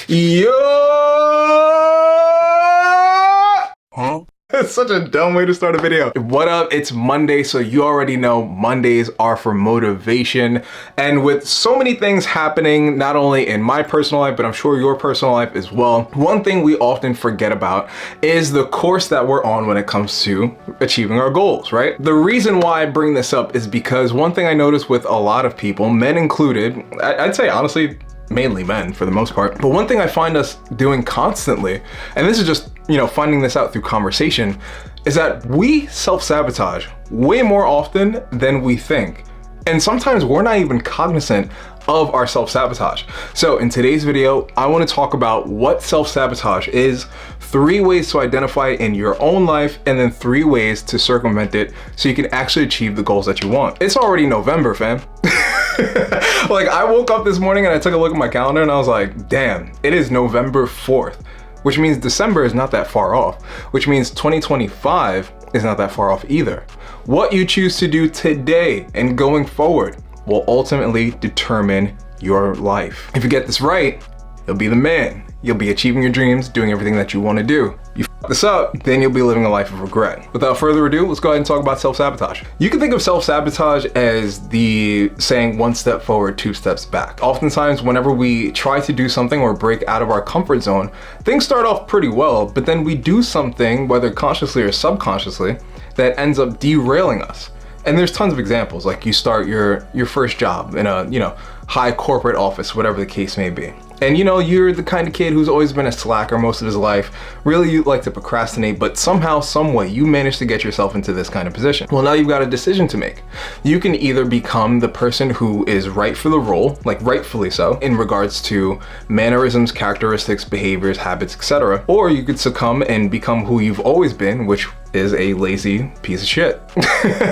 Yo! Huh? It's such a dumb way to start a video. What up? It's Monday, so you already know Mondays are for motivation. And with so many things happening, not only in my personal life, but I'm sure your personal life as well, one thing we often forget about is the course that we're on when it comes to achieving our goals, right? The reason why I bring this up is because one thing I noticed with a lot of people, men included, I'd say honestly, mainly men for the most part. But one thing I find us doing constantly, and this is just, finding this out through conversation, is that we self-sabotage way more often than we think. And sometimes we're not even cognizant of our self-sabotage. So in today's video, I want to talk about what self-sabotage is, 3 ways to identify it in your own life, and then 3 ways to circumvent it so you can actually achieve the goals that you want. It's already November, fam. Like, I woke up this morning and I took a look at my calendar and I was like, damn, it is November 4th, which means December is not that far off, which means 2025 is not that far off either. What you choose to do today and going forward will ultimately determine your life. If you get this right, you'll be the man. You'll be achieving your dreams, doing everything that you want to do. You f this up, then you'll be living a life of regret. Without further ado, let's go ahead and talk about self-sabotage. You can think of self-sabotage as the saying 1 step forward, 2 steps back. Oftentimes, whenever we try to do something or break out of our comfort zone, things start off pretty well, but then we do something, whether consciously or subconsciously, that ends up derailing us. And there's tons of examples, like you start your first job in a, high corporate office, whatever the case may be. And you're the kind of kid who's always been a slacker most of his life. Really, you like to procrastinate, but somehow, some way, you manage to get yourself into this kind of position. Well, now you've got a decision to make. You can either become the person who is right for the role, like rightfully so, in regards to mannerisms, characteristics, behaviors, habits, etc. Or you could succumb and become who you've always been, which is a lazy piece of shit.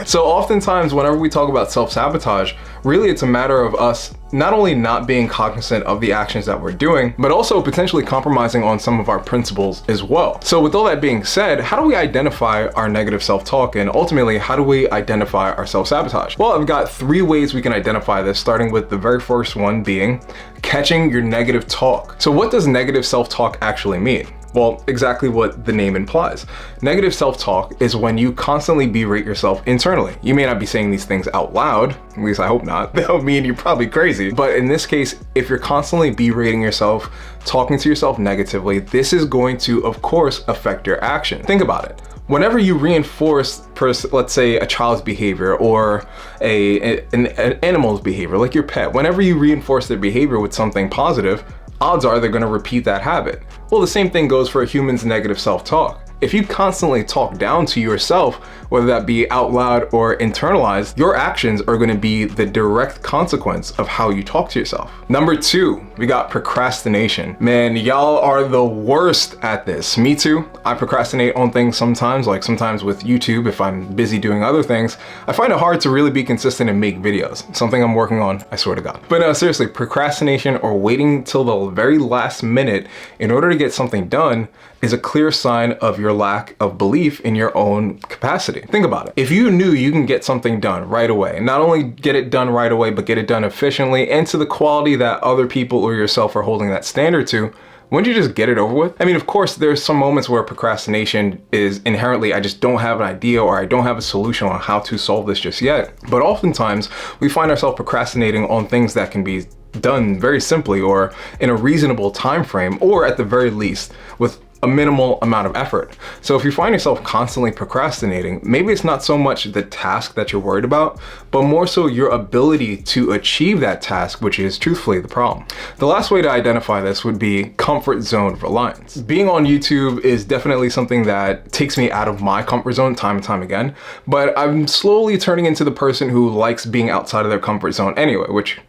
So oftentimes, whenever we talk about self-sabotage, really it's a matter of us not only not being cognizant of the actions that we're doing, but also potentially compromising on some of our principles as well. So with all that being said, how do we identify our negative self-talk, and ultimately, how do we identify our self-sabotage? Well, I've got 3 ways we can identify this, starting with the very first one being catching your negative talk. So what does negative self-talk actually mean? Well, exactly what the name implies. Negative self-talk is when you constantly berate yourself internally. You may not be saying these things out loud, at least I hope not. That would mean you're probably crazy. But in this case, if you're constantly berating yourself, talking to yourself negatively, this is going to, of course, affect your action. Think about it. Whenever you reinforce, let's say, a child's behavior or an animal's behavior, like your pet, whenever you reinforce their behavior with something positive, odds are they're going to repeat that habit. Well, the same thing goes for a human's negative self-talk. If you constantly talk down to yourself, whether that be out loud or internalized, your actions are going to be the direct consequence of how you talk to yourself. Number 2, we got procrastination. Man, y'all are the worst at this. Me too. I procrastinate on things sometimes, like sometimes with YouTube, if I'm busy doing other things. I find it hard to really be consistent and make videos. Something I'm working on, I swear to God. But seriously, procrastination or waiting till the very last minute in order to get something done is a clear sign of your lack of belief in your own capacity. Think about it. If you knew you can get something done right away, and not only get it done right away, but get it done efficiently and to the quality that other people or yourself are holding that standard to, wouldn't you just get it over with? I mean, of course, there's some moments where procrastination is inherently, I just don't have an idea or I don't have a solution on how to solve this just yet. But oftentimes, we find ourselves procrastinating on things that can be done very simply or in a reasonable time frame, or at the very least, with a minimal amount of effort. So if you find yourself constantly procrastinating, maybe it's not so much the task that you're worried about, but more so your ability to achieve that task, which is truthfully the problem. The last way to identify this would be comfort zone reliance. Being on YouTube is definitely something that takes me out of my comfort zone time and time again, but I'm slowly turning into the person who likes being outside of their comfort zone anyway, which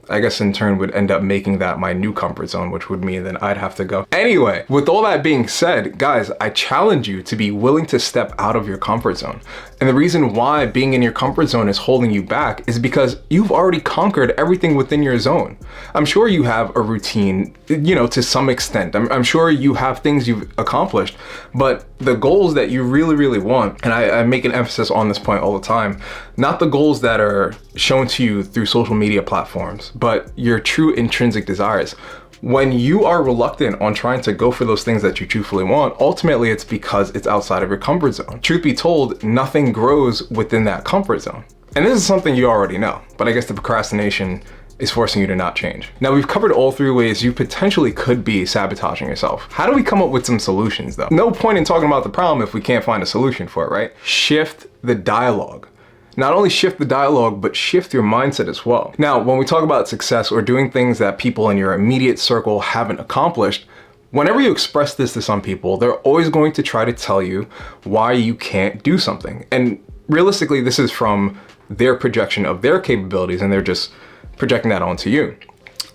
I guess in turn would end up making that my new comfort zone, which would mean that I'd have to go. Anyway, with all that being said, guys, I challenge you to be willing to step out of your comfort zone. And the reason why being in your comfort zone is holding you back is because you've already conquered everything within your zone. I'm sure you have a routine, to some extent. I'm sure you have things you've accomplished, but the goals that you really, really want, and I make an emphasis on this point all the time, not the goals that are shown to you through social media platforms, but your true intrinsic desires. When you are reluctant on trying to go for those things that you truthfully want, ultimately it's because it's outside of your comfort zone. Truth be told, nothing grows within that comfort zone. And this is something you already know, but I guess the procrastination is forcing you to not change. Now, we've covered all three ways you potentially could be sabotaging yourself. How do we come up with some solutions though? No point in talking about the problem if we can't find a solution for it, right? Shift the dialogue. Not only shift the dialogue, but shift your mindset as well. Now, when we talk about success or doing things that people in your immediate circle haven't accomplished, whenever you express this to some people, they're always going to try to tell you why you can't do something. And realistically, this is from their projection of their capabilities, and they're just projecting that onto you.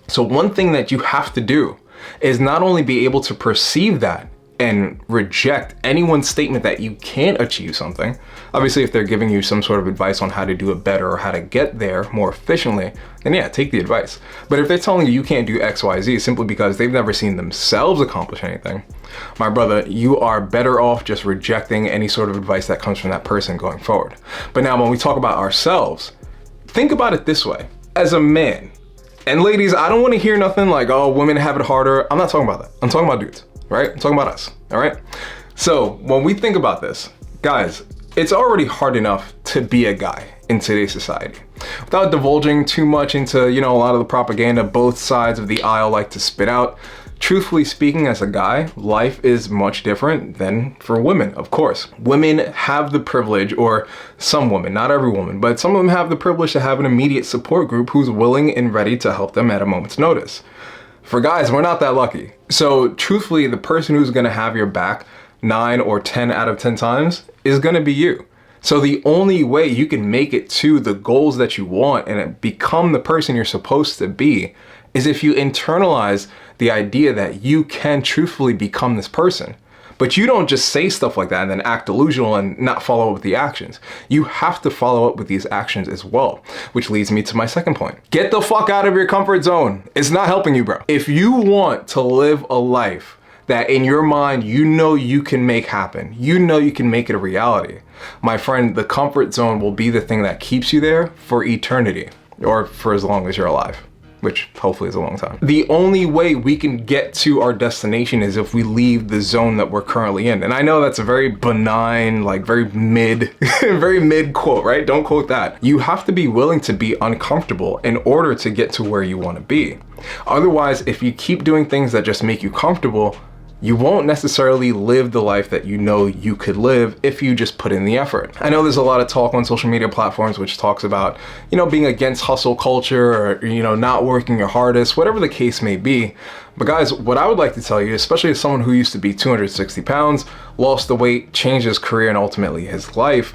So one thing that you have to do is not only be able to perceive that and reject anyone's statement that you can't achieve something. Obviously, if they're giving you some sort of advice on how to do it better or how to get there more efficiently, then yeah, take the advice. But if they're telling you you can't do X, Y, Z simply because they've never seen themselves accomplish anything, my brother, you are better off just rejecting any sort of advice that comes from that person going forward. But now when we talk about ourselves, think about it this way. As a man, and ladies, I don't want to hear nothing like, oh, women have it harder. I'm not talking about that. I'm talking about dudes, right? I'm talking about us, all right? So when we think about this, guys, it's already hard enough to be a guy in today's society. Without divulging too much into, a lot of the propaganda both sides of the aisle like to spit out, truthfully speaking, as a guy, life is much different than for women, of course. Women have the privilege, or some women, not every woman, but some of them have the privilege to have an immediate support group who's willing and ready to help them at a moment's notice. For guys, we're not that lucky. So truthfully, the person who's gonna have your back 9 or 10 out of 10 times is gonna be you. So the only way you can make it to the goals that you want and become the person you're supposed to be is if you internalize the idea that you can truthfully become this person. But you don't just say stuff like that and then act delusional and not follow up with the actions. You have to follow up with these actions as well, which leads me to my second point. Get the fuck out of your comfort zone. It's not helping you, bro. If you want to live a life that in your mind, you can make happen, you can make it a reality, my friend, the comfort zone will be the thing that keeps you there for eternity, or for as long as you're alive, which hopefully is a long time. The only way we can get to our destination is if we leave the zone that we're currently in. And I know that's a very benign, very mid, very mid quote, right? Don't quote that. You have to be willing to be uncomfortable in order to get to where you want to be. Otherwise, if you keep doing things that just make you comfortable, you won't necessarily live the life that you could live if you just put in the effort. I know there's a lot of talk on social media platforms which talks about, being against hustle culture or, not working your hardest, whatever the case may be. But guys, what I would like to tell you, especially as someone who used to be 260 pounds, lost the weight, changed his career and ultimately his life,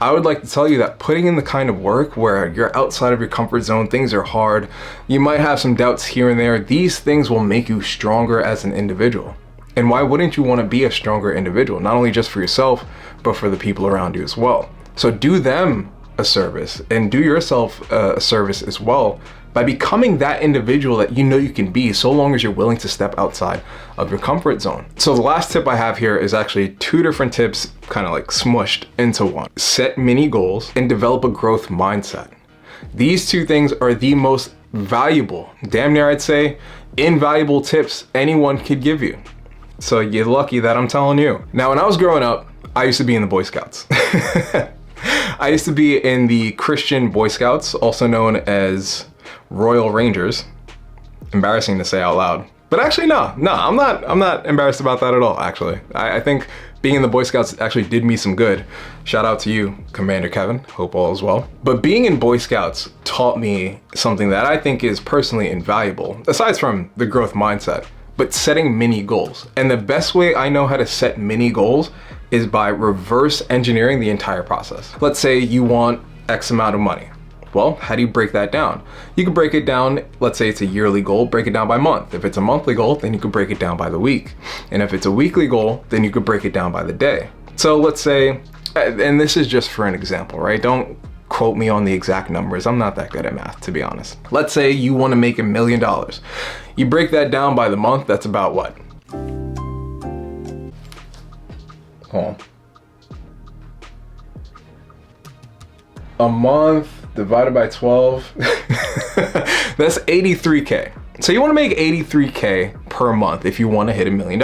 I would like to tell you that putting in the kind of work where you're outside of your comfort zone, things are hard, you might have some doubts here and there, these things will make you stronger as an individual. And why wouldn't you want to be a stronger individual, not only just for yourself, but for the people around you as well? So do them a service and do yourself a service as well by becoming that individual that you can be, so long as you're willing to step outside of your comfort zone. So the last tip I have here is actually 2 different tips kind of smushed into one. Set mini goals and develop a growth mindset. These 2 things are the most valuable, damn near I'd say, invaluable tips anyone could give you. So you're lucky that I'm telling you. Now, when I was growing up, I used to be in the Boy Scouts. I used to be in the Christian Boy Scouts, also known as Royal Rangers. Embarrassing to say out loud. But actually, no, I'm not embarrassed about that at all, actually. I think being in the Boy Scouts actually did me some good. Shout out to you, Commander Kevin. Hope all is well. But being in Boy Scouts taught me something that I think is personally invaluable, aside from the growth mindset, but setting mini goals. And the best way I know how to set mini goals is by reverse engineering the entire process. Let's say you want X amount of money. Well, how do you break that down? You can break it down, let's say it's a yearly goal, break it down by month. If it's a monthly goal, then you could break it down by the week. And if it's a weekly goal, then you could break it down by the day. So let's say, and this is just for an example, right? Don't quote me on the exact numbers. I'm not that good at math, to be honest. Let's say you want to make $1 million. You break that down by the month, that's about what? Hold on. A month divided by 12, that's 83K. So you want to make $83K per month if you want to hit $1 million.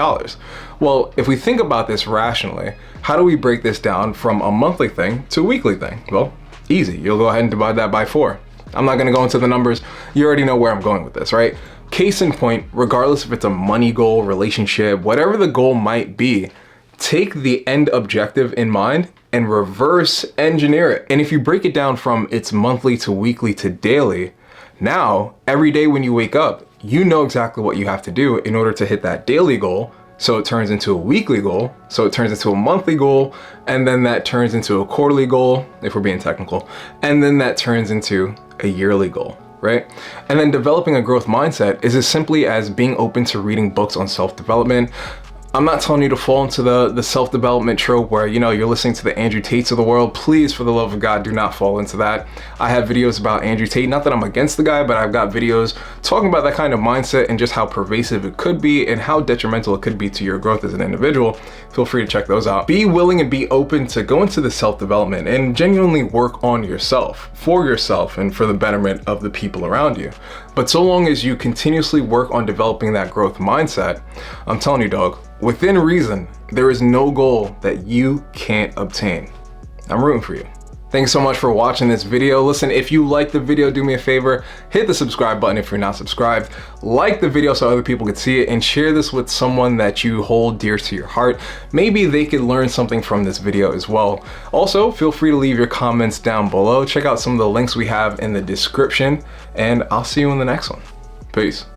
Well, if we think about this rationally, how do we break this down from a monthly thing to a weekly thing? Well, easy. You'll go ahead and divide that by 4. I'm not going to go into the numbers. You already know where I'm going with this, right? Case in point, regardless if it's a money goal, relationship, whatever the goal might be, take the end objective in mind and reverse engineer it. And if you break it down from its monthly to weekly to daily, now every day when you wake up, you know exactly what you have to do in order to hit that daily goal. So it turns into a weekly goal, so it turns into a monthly goal, and then that turns into a quarterly goal, if we're being technical, and then that turns into a yearly goal, right? And then developing a growth mindset is as simply as being open to reading books on self-development. I'm not telling you to fall into the self-development trope where, you know, you're listening to the Andrew Tates of the world. Please, for the love of God, do not fall into that. I have videos about Andrew Tate. Not that I'm against the guy, but I've got videos talking about that kind of mindset and just how pervasive it could be and how detrimental it could be to your growth as an individual. Feel free to check those out. Be willing and be open to go into the self-development and genuinely work on yourself, for yourself, and for the betterment of the people around you. But so long as you continuously work on developing that growth mindset, I'm telling you, dog, within reason, there is no goal that you can't obtain. I'm rooting for you. Thanks so much for watching this video. Listen, if you liked the video, do me a favor, hit the subscribe button if you're not subscribed. Like the video so other people could see it, and share this with someone that you hold dear to your heart. Maybe they could learn something from this video as well. Also, feel free to leave your comments down below. Check out some of the links we have in the description, and I'll see you in the next one. Peace.